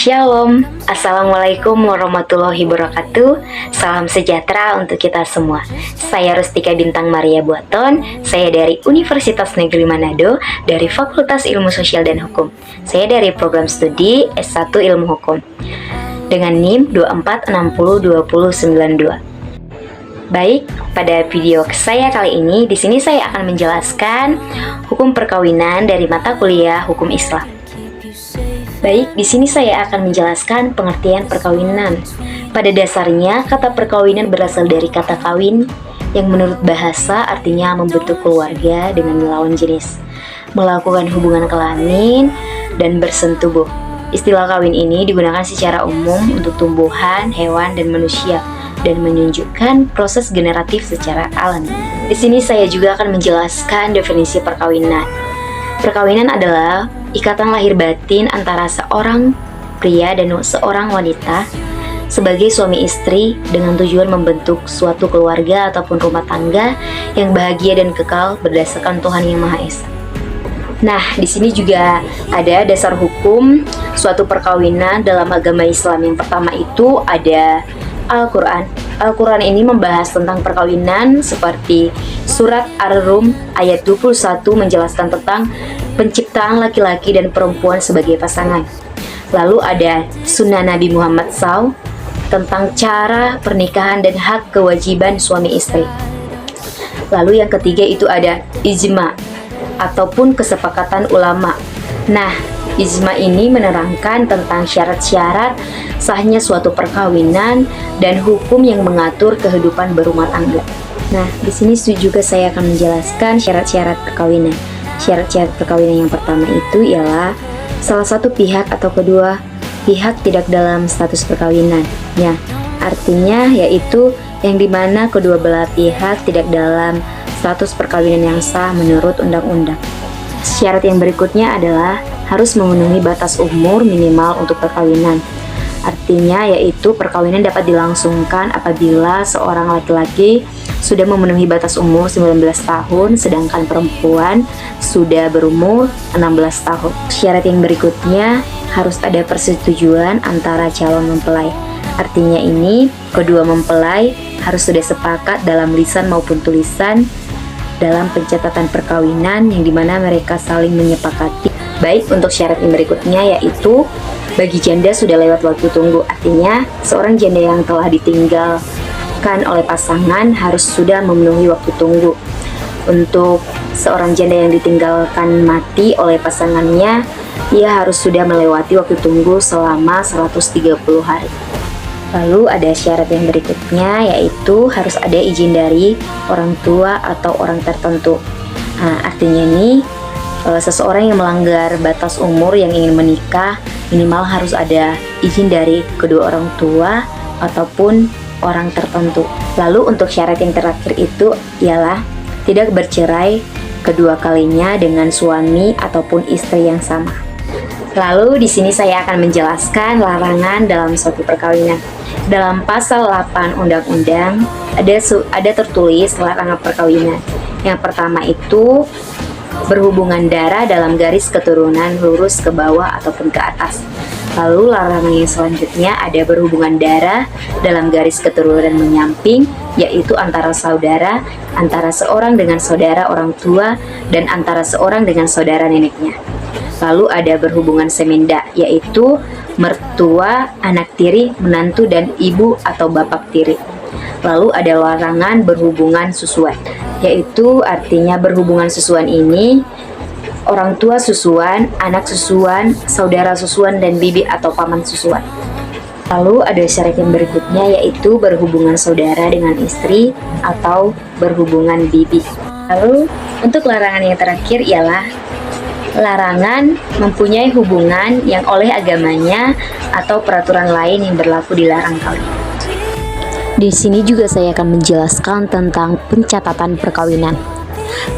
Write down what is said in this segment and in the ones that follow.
Shalom, Assalamualaikum warahmatullahi wabarakatuh. Salam sejahtera untuk kita semua. Saya Rustika Bintang Maria Buaton. Saya dari Universitas Negeri Manado, dari Fakultas Ilmu Sosial dan Hukum. Saya dari program studi S1 Ilmu Hukum dengan NIM 24602092. Baik, pada video saya kali ini, di sini saya akan menjelaskan hukum perkawinan dari mata kuliah Hukum Islam. Baik, di sini saya akan menjelaskan pengertian perkawinan. Pada dasarnya, kata perkawinan berasal dari kata kawin, yang menurut bahasa artinya membentuk keluarga dengan melawan jenis, melakukan hubungan kelamin, dan bersentubuh. Istilah kawin ini digunakan secara umum untuk tumbuhan, hewan, dan manusia, dan menunjukkan proses generatif secara alami. Di sini saya juga akan menjelaskan definisi perkawinan. Perkawinan adalah ikatan lahir batin antara seorang pria dan seorang wanita sebagai suami istri dengan tujuan membentuk suatu keluarga ataupun rumah tangga yang bahagia dan kekal berdasarkan Tuhan Yang Maha Esa. Nah, di sini juga ada dasar hukum suatu perkawinan dalam agama Islam. Yang pertama itu ada Al-Quran. Al-Quran ini membahas tentang perkawinan seperti surat Ar-Rum ayat 21 menjelaskan tentang penciptaan laki-laki dan perempuan sebagai pasangan. Lalu ada Sunnah Nabi Muhammad SAW tentang cara pernikahan dan hak kewajiban suami istri. Lalu yang ketiga itu ada ijma ataupun kesepakatan ulama. Nah, ijma ini menerangkan tentang syarat-syarat sahnya suatu perkawinan dan hukum yang mengatur kehidupan berumah tangga. Nah, di sini juga saya akan menjelaskan syarat-syarat perkawinan. Syarat-syarat perkawinan yang pertama itu ialah salah satu pihak atau kedua pihak tidak dalam status perkawinan. Ya, artinya yaitu yang dimana kedua belah pihak tidak dalam status perkawinan yang sah menurut undang-undang. Syarat yang berikutnya adalah harus memenuhi batas umur minimal untuk perkawinan. Artinya yaitu perkawinan dapat dilangsungkan apabila seorang laki-laki sudah memenuhi batas umur 19 tahun sedangkan perempuan sudah berumur 16 tahun. Syarat yang berikutnya harus ada persetujuan antara calon mempelai. Artinya ini kedua mempelai harus sudah sepakat dalam lisan maupun tulisan dalam pencatatan perkawinan yang dimana mereka saling menyepakati. Baik, untuk syarat yang berikutnya yaitu bagi janda sudah lewat waktu tunggu. Artinya seorang janda yang telah ditinggalkan oleh pasangan harus sudah memenuhi waktu tunggu. Untuk seorang janda yang ditinggalkan mati oleh pasangannya, ia harus sudah melewati waktu tunggu selama 130 hari. Lalu ada syarat yang berikutnya yaitu harus ada izin dari orang tua atau orang tertentu. Nah, artinya ini seseorang yang melanggar batas umur yang ingin menikah minimal harus ada izin dari kedua orang tua ataupun orang tertentu. Lalu untuk syarat yang terakhir itu ialah tidak bercerai kedua kalinya dengan suami ataupun istri yang sama. Lalu di sini saya akan menjelaskan larangan dalam suatu perkawinan. Dalam pasal 8 undang-undang ada tertulis larangan perkawinan. Yang pertama itu berhubungan darah dalam garis keturunan lurus ke bawah ataupun ke atas. Lalu larangan yang selanjutnya ada berhubungan darah dalam garis keturunan menyamping, yaitu antara saudara, antara seorang dengan saudara orang tua, dan antara seorang dengan saudara neneknya. Lalu ada berhubungan semenda, yaitu mertua, anak tiri, menantu, dan ibu atau bapak tiri. Lalu ada larangan berhubungan susuan, yaitu artinya berhubungan susuan ini orang tua susuan, anak susuan, saudara susuan, dan bibi atau paman susuan. Lalu ada syarat yang berikutnya yaitu berhubungan saudara dengan istri atau berhubungan bibi. Lalu untuk larangan yang terakhir ialah larangan mempunyai hubungan yang oleh agamanya atau peraturan lain yang berlaku dilarang kawin. Di sini juga saya akan menjelaskan tentang pencatatan perkawinan.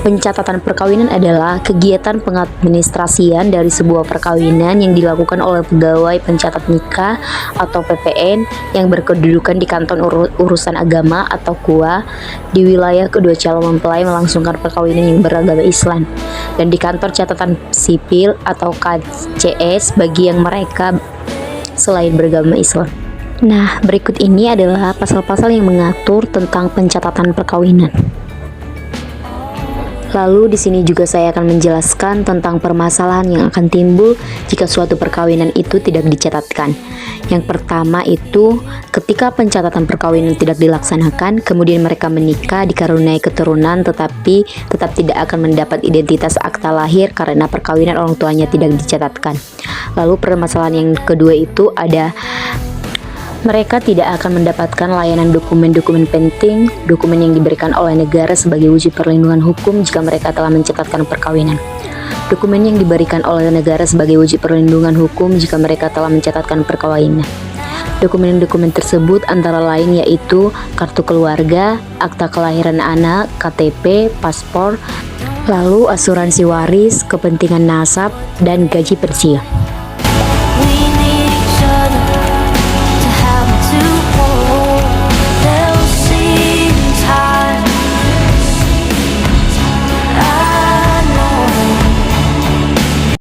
Pencatatan perkawinan adalah kegiatan pengadministrasian dari sebuah perkawinan yang dilakukan oleh pegawai pencatat nikah atau PPN yang berkedudukan di kantor urusan agama atau KUA di wilayah kedua calon mempelai melangsungkan perkawinan yang beragama Islam, dan di kantor catatan sipil atau KCS bagi yang mereka selain beragama Islam. Nah, berikut ini adalah pasal-pasal yang mengatur tentang pencatatan perkawinan. Lalu di sini juga saya akan menjelaskan tentang permasalahan yang akan timbul jika suatu perkawinan itu tidak dicatatkan. Yang pertama itu ketika pencatatan perkawinan tidak dilaksanakan, kemudian mereka menikah dikaruniai keturunan tetapi tetap tidak akan mendapat identitas akta lahir karena perkawinan orang tuanya tidak dicatatkan. Lalu permasalahan yang kedua itu ada mereka tidak akan mendapatkan layanan dokumen-dokumen penting, dokumen yang diberikan oleh negara sebagai wujud perlindungan hukum jika mereka telah mencatatkan perkawinan. Dokumen yang diberikan oleh negara sebagai wujud perlindungan hukum jika mereka telah mencatatkan perkawinan. Dokumen-dokumen tersebut antara lain yaitu kartu keluarga, akta kelahiran anak, KTP, paspor, lalu asuransi waris, kepentingan nasab, dan gaji pensiun.